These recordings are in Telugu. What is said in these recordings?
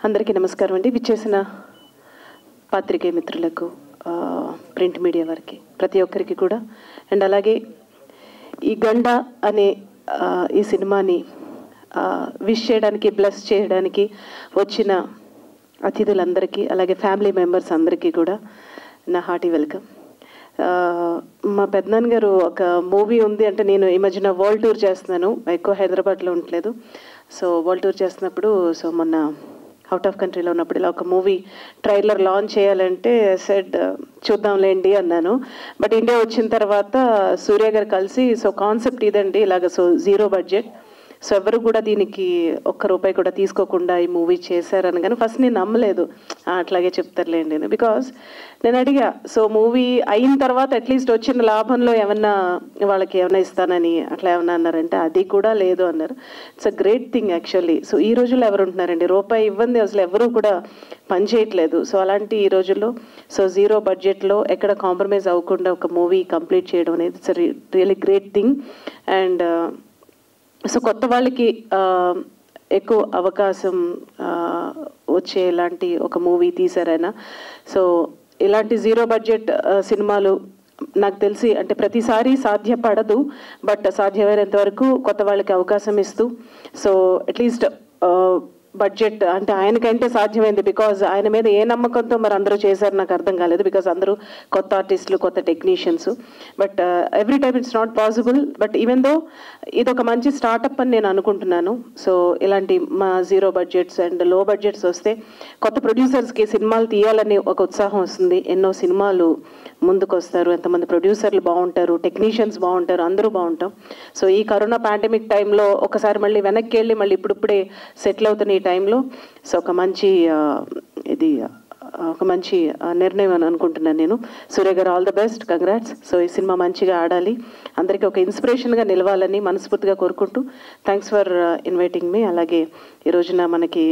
అందరికీ నమస్కారం అండి. విచ్చేసిన పాత్రికేయ మిత్రులకు, ప్రింట్ మీడియా వారికి, ప్రతి ఒక్కరికి కూడా, అండ్ అలాగే ఈ గండ అనే ఈ సినిమాని విష్ చేయడానికి, బ్లెస్ చేయడానికి వచ్చిన అతిథులందరికీ, అలాగే ఫ్యామిలీ మెంబర్స్ అందరికీ కూడా నా హార్టీ వెల్కమ్. మా పెద్దనాన్న గారు ఒక మూవీ ఉంది అంటే, నేను ఈ మధ్యన వరల్డ్ టూర్ చేస్తున్నాను, ఎక్కువ హైదరాబాద్లో ఉండలేదు. సో వరల్డ్ టూర్ చేస్తున్నప్పుడు, సో మొన్న అవుట్ ఆఫ్ కంట్రీలో ఉన్నప్పుడు ఇలా ఒక మూవీ ట్రైలర్ లాంచ్ చేయాలంటే సెడ్ చూద్దాంలేండి అన్నాను. బట్ ఇండియా వచ్చిన తర్వాత సూర్య గారు కలిసి, సో కాన్సెప్ట్ ఇదండి ఇలాగ, సో జీరో బడ్జెట్, సో ఎవరు కూడా దీనికి ₹1 కూడా తీసుకోకుండా ఈ మూవీ చేశారని. కానీ ఫస్ట్ నేను నమ్మలేదు, అట్లాగే చెప్తారులేండి అని. బికాస్ నేను అడిగా, సో మూవీ అయిన తర్వాత అట్లీస్ట్ వచ్చిన లాభంలో ఏమన్నా వాళ్ళకి ఏమైనా ఇస్తానని అట్లా ఏమన్నా అన్నారంటే అది కూడా లేదు అన్నారు. It's a great thing actually. So ఈ రోజుల్లో ఎవరు ఉంటున్నారండి, రూపాయి ఇవ్వండి అసలు ఎవరు కూడా పని చేయట్లేదు. సో అలాంటి ఈ రోజుల్లో సో జీరో బడ్జెట్లో ఎక్కడ కాంప్రమైజ్ అవ్వకుండా ఒక మూవీ కంప్లీట్ చేయడం అనేది it's really great thing. And so కొత్త వాళ్ళకి ఎక్కువ అవకాశం వచ్చేలాంటి ఒక మూవీ తీశారైనా. సో ఇలాంటి జీరో బడ్జెట్ సినిమాలు నాకు తెలిసి అంటే ప్రతిసారి సాధ్యపడదు, బట్ సాధ్యమైనంత వరకు కొత్త వాళ్ళకి అవకాశం ఇస్తూ, సో అట్లీస్ట్ బడ్జెట్ అంటే ఆయనకంటే సాధ్యమైంది. బికాజ్ ఆయన మీద ఏ నమ్మకంతో మరి అందరూ చేశారు నాకు అర్థం కాలేదు. బికాజ్ అందరూ కొత్త ఆర్టిస్టులు, కొత్త technicians. But every time it's not possible. But even though ఇది ఒక మంచి స్టార్టప్ అని నేను అనుకుంటున్నాను. సో ఇలాంటి మా జీరో బడ్జెట్స్ అండ్ లో బడ్జెట్స్ వస్తే కొత్త ప్రొడ్యూసర్స్కి సినిమాలు తీయాలని ఒక ఉత్సాహం వస్తుంది. ఎన్నో సినిమాలు ముందుకు వస్తారు, ఎంతమంది ప్రొడ్యూసర్లు బాగుంటారు, టెక్నీషియన్స్ బాగుంటారు, అందరూ బాగుంటాం. సో ఈ కరోనా పాండమిక్ టైంలో ఒకసారి మళ్ళీ వెనక్కి వెళ్ళి మళ్ళీ ఇప్పుడిప్పుడే సెటిల్ అవుతున్న ఈ టైంలో సో ఒక మంచి నిర్ణయం అని అనుకుంటున్నాను నేను. సూర్య గారు all the best, congrats. So ఈ సినిమా మంచిగా ఆడాలి, అందరికీ ఒక ఇన్స్పిరేషన్గా నిలవాలని మనస్ఫూర్తిగా కోరుకుంటూ, థ్యాంక్స్ ఫర్ ఇన్వైటింగ్ మీ. అలాగే ఈ రోజున మనకి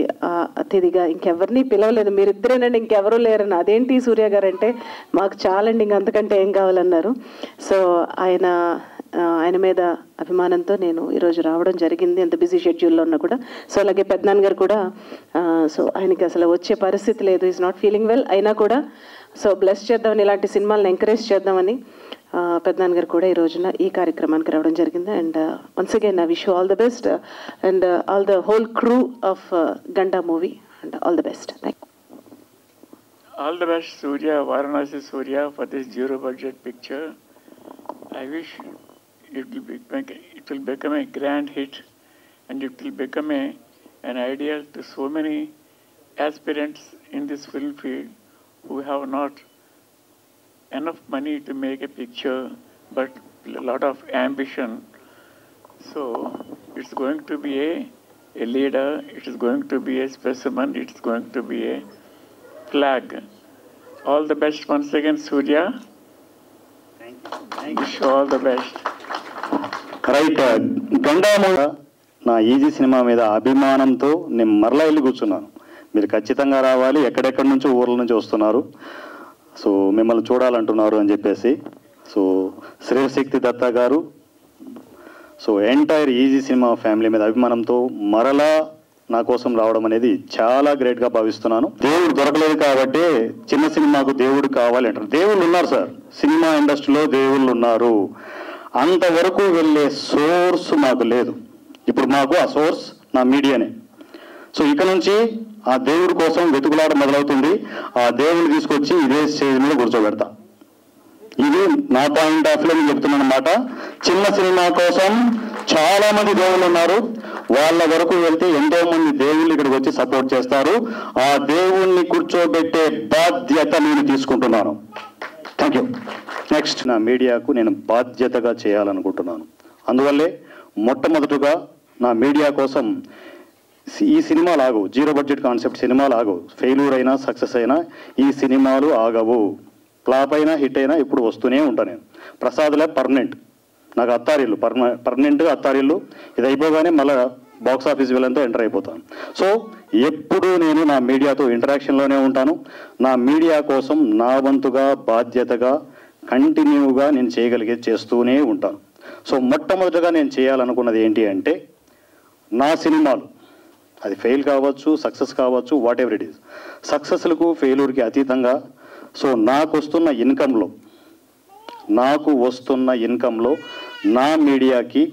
అతిథిగా ఇంకెవరిని పిలవలేదు, మీరిద్దరేనండి, ఇంకెవరూ లేరని. అదేంటి సూర్య గారు అంటే, మాకు చాలండి, ఇంక అంతకంటే ఏం కావాలన్నారు. సో ఆయన మీద అభిమానంతో నేను ఈరోజు రావడం జరిగింది, ఎంత బిజీ షెడ్యూల్లో ఉన్నా కూడా. సో అలాగే పెద్దనాన్న గారు కూడా, సో ఆయనకి అసలు వచ్చే పరిస్థితి లేదు, ఈజ్ నాట్ ఫీలింగ్ వెల్, అయినా కూడా సో బ్లెస్ చేద్దామని, ఇలాంటి సినిమాలను ఎంకరేజ్ చేద్దామని పెద్దనాన్న గారు కూడా ఈ రోజున ఈ కార్యక్రమానికి రావడం జరిగింది. And once again I wish you all the best and all the whole crew of Ganda movie, and all the best. All the best, Surya, Varanasi Surya, for this zero budget picture. I wish it will become a grand hit, and it will become an ideal to so many aspirants in this film field who have not enough money to make a picture but a lot of ambition. So it's going to be a leader, it is going to be a specimen, it's going to be a flag. All the best once again, Surya. Thank you. Wish you all the best. Right, Ganda నా ఈజీ సినిమా మీద అభిమానంతో నేను మరలా వెళ్ళి కూర్చున్నాను. మీరు ఖచ్చితంగా రావాలి, ఎక్కడెక్కడి నుంచి ఊర్ల నుంచి వస్తున్నారు, సో మిమ్మల్ని చూడాలంటున్నారు అని చెప్పేసి. సో శ్రీశక్తి దత్తా గారు, so entire easy cinema family మీద అభిమానంతో మరలా నా కోసం రావడం అనేది చాలా గ్రేట్గా భావిస్తున్నాను. దేవుడు దొరకలేదు కాబట్టి చిన్న సినిమాకు దేవుడు కావాలి అంటారు. దేవుళ్ళు ఉన్నారు సార్, సినిమా ఇండస్ట్రీలో దేవుళ్ళు ఉన్నారు. అంతవరకు వెళ్ళే సోర్స్ మాకు లేదు. ఇప్పుడు మాకు ఆ సోర్స్ నా మీడియానే. సో ఇక నుంచి ఆ దేవుడి కోసం వెతుకులాట మొదలవుతుంది. ఆ దేవుడిని తీసుకొచ్చి ఇదే స్టేజ్ మీద కూర్చోబెడతా. ఇది నా పాయింట్ ఆఫ్ లో నేను చెప్తున్నాను అన్నమాట. చిన్న సినిమా కోసం చాలా మంది దేవుళ్ళు ఉన్నారు. వాళ్ళ వరకు వెళ్తే ఎంతో మంది దేవుళ్ళు ఇక్కడికి వచ్చి సపోర్ట్ చేస్తారు. ఆ దేవుణ్ణి కూర్చోబెట్టే బాధ్యత నేను తీసుకుంటున్నాను. Thank you. నెక్స్ట్, నా మీడియాకు నేను బాధ్యతగా చేయాలనుకుంటున్నాను. అందువల్లే మొట్టమొదటిగా నా మీడియా కోసం ఈ సినిమాలు ఆగవు, జీరో బడ్జెట్ కాన్సెప్ట్ సినిమాలు ఆగవు. ఫెయిల్యూర్ అయినా సక్సెస్ అయినా ఈ సినిమాలు ఆగవు. ఫ్లాప్ అయినా హిట్ అయినా ఇప్పుడు వస్తూనే ఉంటాను నేను. ప్రసాద్లే పర్మనెంట్, నాకు అత్తారిల్లు పర్మనెంట్గా అత్తారిల్లు. ఇది అయిపోగానే మళ్ళీ బాక్స్ ఆఫీస్ వెళ్ళంతా ఎంటర్ అయిపోతాను. సో ఎప్పుడూ నేను నా మీడియాతో ఇంటరాక్షన్లోనే ఉంటాను. నా మీడియా కోసం నా వంతుగా బాధ్యతగా కంటిన్యూగా నేను చేయగలిగేది చేస్తూనే ఉంటాను. సో మొట్టమొదటిగా నేను చేయాలనుకున్నది ఏంటి అంటే, నా సినిమాలు అది ఫెయిల్ కావచ్చు, సక్సెస్ కావచ్చు, వాట్ ఎవర్ ఇట్ ఈస్. సక్సెస్లకు ఫెయిల్యూర్కి అతీతంగా సో నాకు వస్తున్న ఇన్కంలో నా మీడియాకి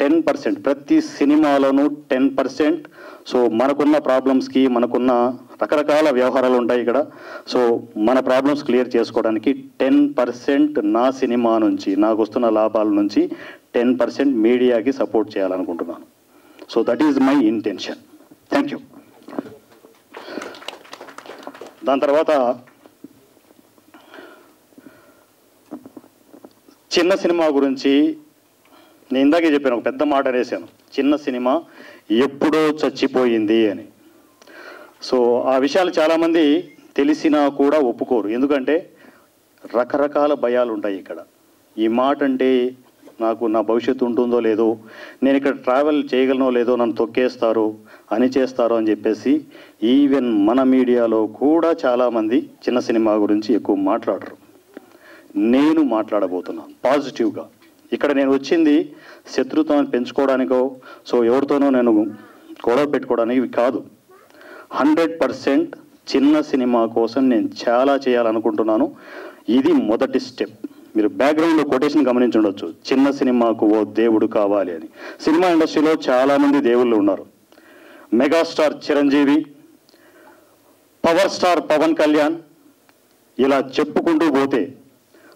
10%, ప్రతి సినిమాలోనూ 10%. సో మనకున్న ప్రాబ్లమ్స్కి, మనకున్న రకరకాల వ్యవహారాలు ఉంటాయి ఇక్కడ. సో మన ప్రాబ్లమ్స్ క్లియర్ చేసుకోవడానికి 10% నా సినిమా నుంచి, నాకు వస్తున్న లాభాల నుంచి 10% మీడియాకి సపోర్ట్ చేయాలనుకుంటున్నాను. So that is my intention. Thank you. దాని తర్వాత చిన్న సినిమా గురించి నేను ఇందాకే చెప్పాను, ఒక పెద్ద మాట అనేసాను, చిన్న సినిమా ఎప్పుడో చచ్చిపోయింది అని. సో ఆ విషయాలు చాలామంది తెలిసినా కూడా ఒప్పుకోరు. ఎందుకంటే రకరకాల భయాలు ఉంటాయి ఇక్కడ. ఈ మాట అంటే నాకు నా భవిష్యత్తు ఉంటుందో లేదో, నేను ఇక్కడ ట్రావెల్ చేయగలనో లేదో, నన్ను తొక్కేస్తారు, అని చేస్తారు అని చెప్పేసి ఈవెన్ మన మీడియాలో కూడా చాలామంది చిన్న సినిమా గురించి ఎక్కువ మాట్లాడరు. నేను మాట్లాడబోతున్నాను పాజిటివ్గా. ఇక్కడ నేను వచ్చింది శత్రుత్వాన్ని పెంచుకోవడానికో, సో ఎవరితోనో నేను గొడవ పెట్టుకోవడానికి కాదు. 100% చిన్న సినిమా కోసం నేను చాలా చేయాలనుకుంటున్నాను. ఇది మొదటి స్టెప్. మీరు బ్యాక్గ్రౌండ్లో కొటేషన్ గమనించి ఉండొచ్చు, చిన్న సినిమాకు ఓ దేవుడు కావాలి అని. సినిమా ఇండస్ట్రీలో చాలామంది దేవుళ్ళు ఉన్నారు. Megastar Chiranjeevi, power star Pawan Kalyan, ఇలా చెప్పుకుంటూ పోతే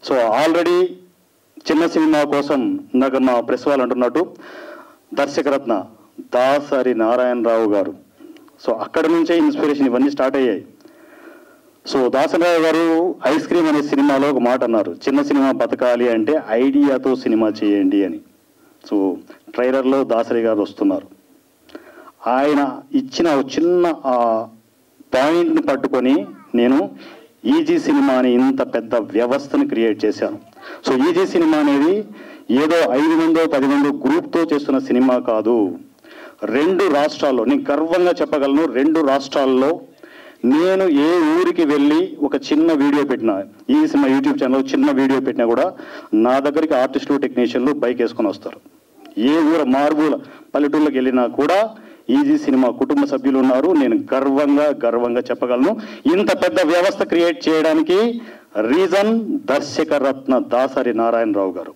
సో ఆల్రెడీ చిన్న సినిమా కోసం నాకు మా ప్రెస్ వాళ్ళు అంటున్నట్టు దర్శకరత్న దాసరి నారాయణరావు గారు, సో అక్కడి నుంచే ఇన్స్పిరేషన్ ఇవన్నీ స్టార్ట్ అయ్యాయి. సో దాసరావు గారు ఐస్ క్రీమ్ అనే సినిమాలో ఒక మాట అన్నారు, చిన్న సినిమా బతకాలి అంటే ఐడియాతో సినిమా చేయండి అని. సో ట్రైలర్లో దాసరి గారు వస్తున్నారు. ఆయన ఇచ్చిన ఒక చిన్న పాయింట్ని పట్టుకొని నేను ఈజీ సినిమా అని ఇంత పెద్ద వ్యవస్థను క్రియేట్ చేశాను. సో ఈజీ సినిమా అనేది ఏదో 5 మందో 10 మందో గ్రూప్తో చేస్తున్న సినిమా కాదు. 2 రాష్ట్రాల్లో నేను గర్వంగా చెప్పగలను, 2 రాష్ట్రాల్లో నేను ఏ ఊరికి వెళ్ళి ఒక చిన్న వీడియో పెట్టినా, ఈ సినిమా యూట్యూబ్ ఛానల్ చిన్న వీడియో పెట్టినా కూడా నా దగ్గరికి ఆర్టిస్టులు, టెక్నీషియన్లు బైక్ వేసుకొని వస్తారు. ఏ ఊరు మారుమూల పల్లెటూళ్ళకి వెళ్ళినా కూడా ఈజీ సినిమా కుటుంబ సభ్యులు ఉన్నారు. నేను గర్వంగా చెప్పగలను. ఇంత పెద్ద వ్యవస్థ క్రియేట్ చేయడానికి రీజన్ దర్శకరత్న దాసరి నారాయణరావు గారు.